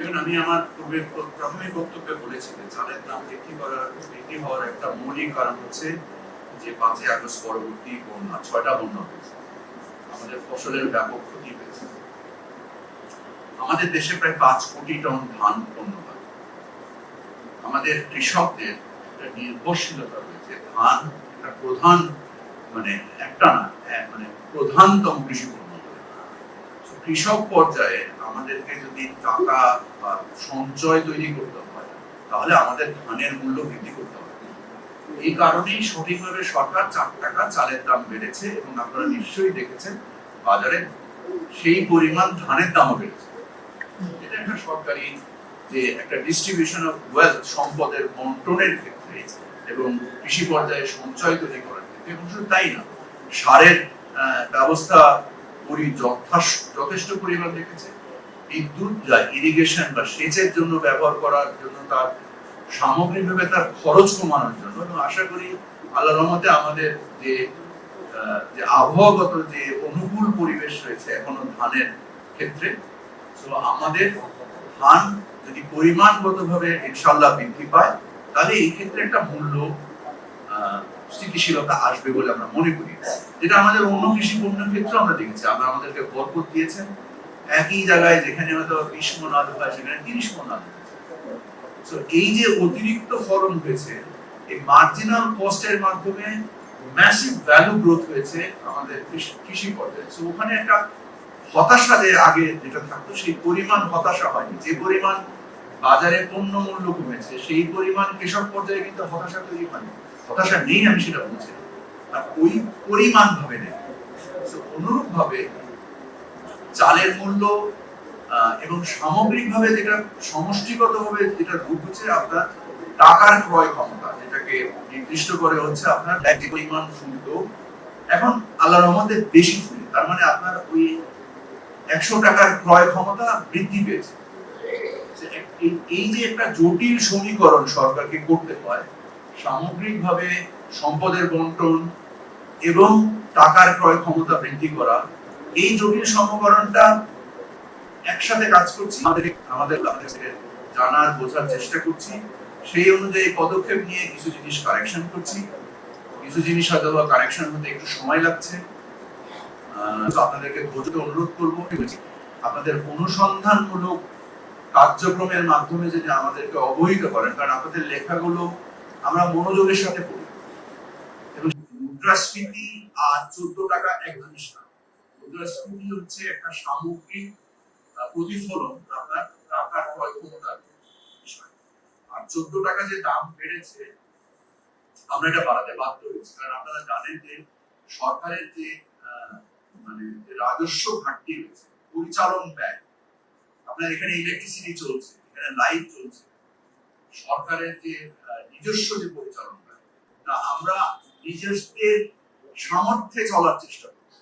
দেখুন, আমি আমার প্রাথমিক বক্তব্যে বলেছি যে চালের দাম বৃদ্ধি হওয়ার একটা মৌলিক কারণ হচ্ছে যে 5ই আগস্ট পরবর্তী বন্যা, 6টা বন্যা হয়েছে, আমাদের ফসলের ব্যাপক ক্ষতি হয়েছে। আমাদের দেশে প্রায় 5 কোটি টন ধান উৎপন্ন হয়। আমাদের কৃষকদের একটা নির্ভরশীলতা রয়েছে। ধান একটা প্রধান প্রধানতম কৃষি পণ্য। কৃষক পর্যায়ে আমাদেরকে যদি টাকা বা সঞ্চয় তৈরি করতে হয়, তাহলে আমাদের ধানের মূল্য বৃদ্ধি করতে হবে। এই কারণেই সঠিকভাবে সরকার 4 টাকা চালের দাম বেড়েছে, এবং আপনারা নিশ্চয়ই দেখেছেন বাজারে সেই পরিমাণ ধানের দামও বেড়েছে। এটা একটা সরকারি যে একটা ডিস্ট্রিবিউশন অফ ওয়েলথ, সম্পদের বন্টনের ক্ষেত্রে এবং কৃষি পর্যায়ে সঞ্চয় তৈরি করার ক্ষেত্রে। এবং শুধু তাই না, সারের ব্যবস্থা যথেষ্ট পরিমাণ রেখেছে। বিদ্যুৎ বা ইরিগেশন বা সেচের জন্য ব্যবহার করার জন্য, তার সামগ্রিকভাবে তার খরচ কমানোর জন্য। এবং আশা করি আল্লাহর রহমতে আমাদের যে আবহাওয়াগত যে অনুকূল পরিবেশ রয়েছে এখনো ধানের ক্ষেত্রে, তো আমাদের ধান যদি পরিমাণগতভাবে ইনশাআল্লাহ বৃদ্ধি পায়, তাহলে এই ক্ষেত্রে একটা মূল্য স্থিতিশীলতা আসবে বলে আমরা মনে করি। যেটা আমাদের অন্য কৃষি পণ্যের ক্ষেত্রে আমরা দেখেছি। আমাদেরকে বরকত দিয়েছেন, একই জায়গায় যেখানে হয়তো 20 মণ আলু হয় সেখানে 30 মণ আলু। তো এই যে অতিরিক্ত ফলন হয়েছে, এই মার্জিনাল কস্টের মাধ্যমে ম্যাসিভ ভ্যালু গ্রোথ হয়েছে আমাদের কৃষি পর্যায়ে। তো ওখানে একটা হতাশা যে আগে যেটা থাকতো, সেই পরিমাণ হতাশা হয়নি। যে পরিমাণ বাজারে পণ্য মূল্য কমেছে, সেই পরিমাণ কৃষক পর্যায়ে কিন্তু হতাশা তৈরি হয়নি। হতাশা নেই, আমি সেটা বলছি, আর ওই পরিমাণ ভাবে নেই। অনুরূপ ভাবে চালের মূল্য এবং সামগ্রিকভাবে যেটা সমষ্টিগতভাবে যেটা রূপ হচ্ছে আপনার টাকার ক্রয় ক্ষমতা, যেটাকে নির্দিষ্ট করে হচ্ছে আপনার যে পরিমাণ ফুলত এখন আল্লাহর রহমতে বেশি ফুল, তার মানে আপনার ওই 100 টাকার ক্রয় ক্ষমতা বৃদ্ধি পেয়েছে। এই যে একটা জটিল সমীকরণ সরকারকে করতে হয়, সামগ্রিকভাবে সম্পদের বন্টন এবং টাকার ক্রয় ক্ষমতা বৃদ্ধি করা, এই জটিল সমীকরণটা একসাথে কাজ করছি। আমাদের জানার বোঝার চেষ্টা করছি, সেই অনুযায়ী পদক্ষেপ নিয়ে কিছু জিনিস কারেকশন করছি, কিছু জিনিস হয়তো বা কারেকশন হতে একটু সময় লাগছে। আপনাদেরকে ধৈর্য অনুরোধ করবো, আপনাদের অনুসন্ধানমূলক কার্যক্রমের মাধ্যমে যদি আমাদেরকে অবহিত করেন, কারণ আপনাদের লেখাগুলো আমরা মনোযোগের সাথে পড়ি। এবং মুদ্রাস্ফীতি আর 14 টাকা এক জিনিস না। মুদ্রাস্ফীতি হচ্ছে একটা সামগ্রিক প্রতিফলন আপনার টাকার ক্রয় ক্ষমতার বিষয়। আর 14 টাকা যে দাম বেড়েছে, আমরা এটা বাড়াতে বাধ্য হয়েছি, কারণ আপনারা জানেন যে সরকারের যে রাজস্ব ঘাটতি রয়েছে, পরিচালন ব্যয়, আপনার এখানে ইলেকট্রিসিটি চলছে, এখানে লাইট চলছে, সরকারের যে নিজস্ব যে পরিচালন ব্যয়, আমরা নিজেদের সামর্থ্যে চলার চেষ্টা করছি।